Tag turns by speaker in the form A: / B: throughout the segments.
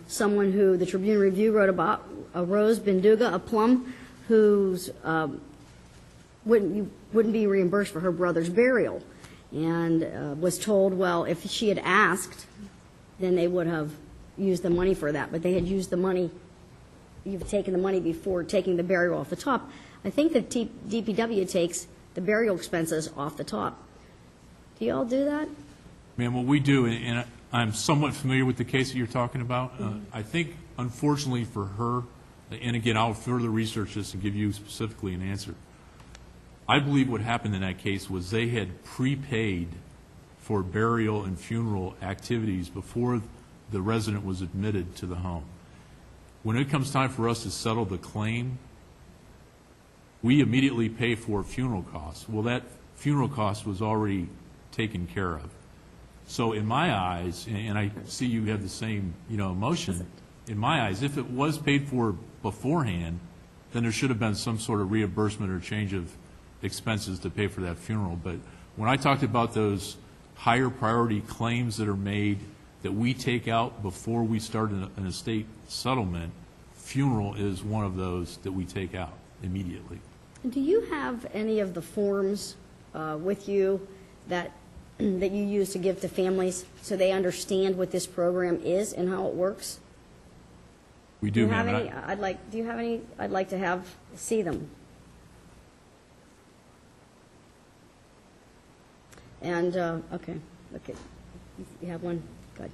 A: someone who the Tribune Review wrote about, a Rose Benduga, a plum, who's wouldn't be reimbursed for her brother's burial, and was told, well, if she had asked, then they would have used the money for that. But they had used the money. You've taken the money before taking the burial off the top. I think the DPW takes the burial expenses off the top. Do you all do that?
B: Ma'am, what we do, and I'm somewhat familiar with the case that you're talking about. I think, unfortunately for her, and again, I'll further research this and give you specifically an answer. I believe what happened in that case was they had prepaid for burial and funeral activities before the resident was admitted to the home. When it comes time for us to settle the claim, we immediately pay for funeral costs. Well, that funeral cost was already taken care of. So in my eyes, and I see you have the same, emotion, in my eyes, if it was paid for beforehand, then there should have been some sort of reimbursement or change of expenses to pay for that funeral. But when I talked about those higher priority claims that are made that we take out before we start an estate settlement, funeral is one of those that we take out immediately.
A: Do you have any of the forms with you that you use to give to families so they understand what this program is and how it works?
B: We do, ma'am.
A: Do you have any? I'd like to see them. And okay, you have one. Good.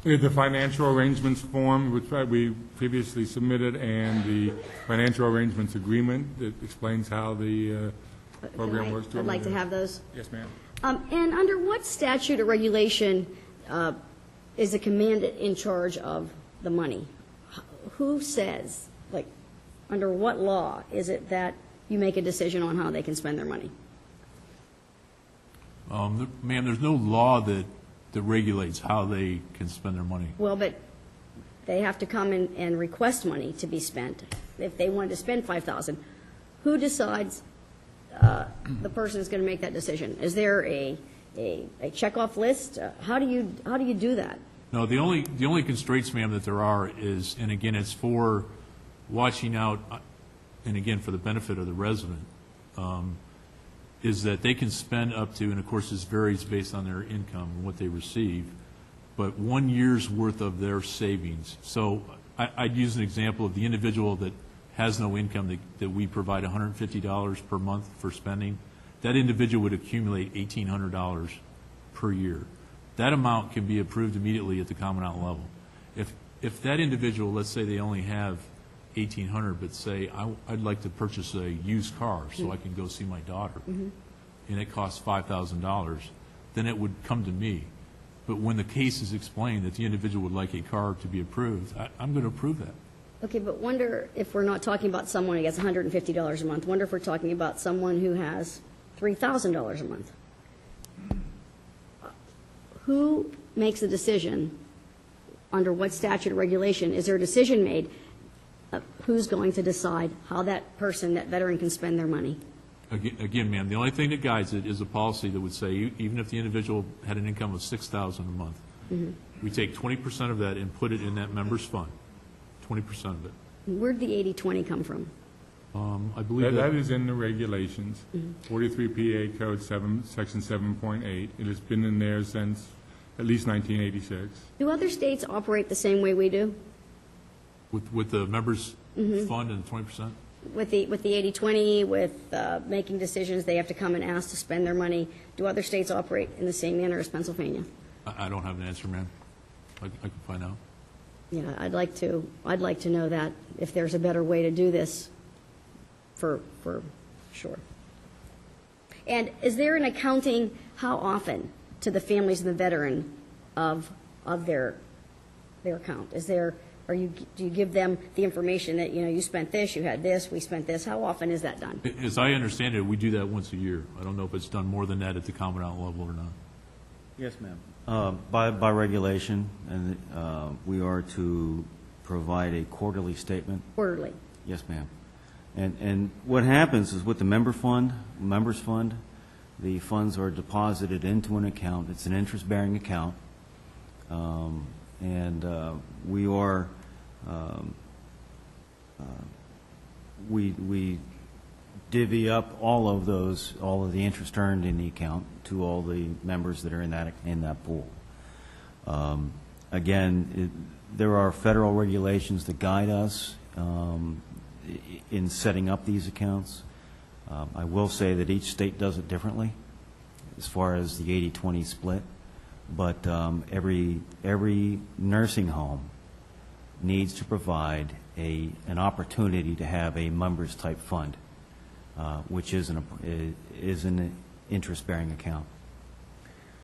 C: We have the financial arrangements form, which we previously submitted, and the financial arrangements agreement that explains how the program works.
A: I'd like to have those.
C: Yes, ma'am.
A: And under what statute or regulation is the commandant in charge of the money? Who says, under what law is it that you make a decision on how they can spend their money?
B: Ma'am, there's no law that regulates how they can spend their money.
A: Well, but they have to come and request money to be spent. If they wanted to spend $5,000, who decides the person is going to make that decision? Is there a checkoff list? How do you do that?
B: No, the only constraints, ma'am, that there are is, and again, it's for watching out, and again, for the benefit of the resident, is that they can spend up to, and of course this varies based on their income and what they receive, but 1 year's worth of their savings. So I'd use an example of the individual that has no income that we provide $150 per month for spending. That individual would accumulate $1,800 per year. That amount can be approved immediately at the Commandant level. If that individual, let's say they only have $1,800, but say I'd like to purchase a used car so I can go see my daughter, and it costs $5,000, then it would come to me. But when the case is explained that the individual would like a car to be approved, I'm going to approve that.
A: Okay, but wonder if we're not talking about someone who gets $150 a month. Wonder if we're talking about someone who has $3,000 a month. Who makes the decision? Under what statute or regulation is there a decision made? Who's going to decide how that person, that veteran, can spend their money?
B: Again, ma'am, the only thing that guides it is a policy that would say even if the individual had an income of $6,000 a month, we take 20% of that and put it in that member's fund, 20% of it.
A: Where'd the 80-20 come from?
B: I believe
C: that is in the regulations, 43 PA Code 7, Section 7.8. It has been in there since at least 1986.
A: Do other states operate the same way we do?
B: With the members' fund and 20%?
A: With the 80-20, with making decisions, they have to come and ask to spend their money. Do other states operate in the same manner as Pennsylvania?
B: I don't have an answer, ma'am. I can find out.
A: Yeah, I'd like to know that, if there's a better way to do this, for sure. And is there an accounting, how often, to the families of the veteran of their account? Is there? Do you give them the information that, you spent this, you had this, we spent this? How often is that done?
B: As I understand it, we do that once a year. I don't know if it's done more than that at the Commandant level or not.
D: Yes, ma'am. By regulation, and we are to provide a quarterly statement.
A: Quarterly.
D: Yes, ma'am. And what happens is with the members fund, the funds are deposited into an account. It's an interest-bearing account. And we are, we divvy up all of the interest earned in the account to all the members that are in that pool. Again, there are federal regulations that guide us in setting up these accounts. I will say that each state does it differently as far as the 80-20 split, but every nursing home needs to provide an opportunity to have a members type fund, which is an interest-bearing account.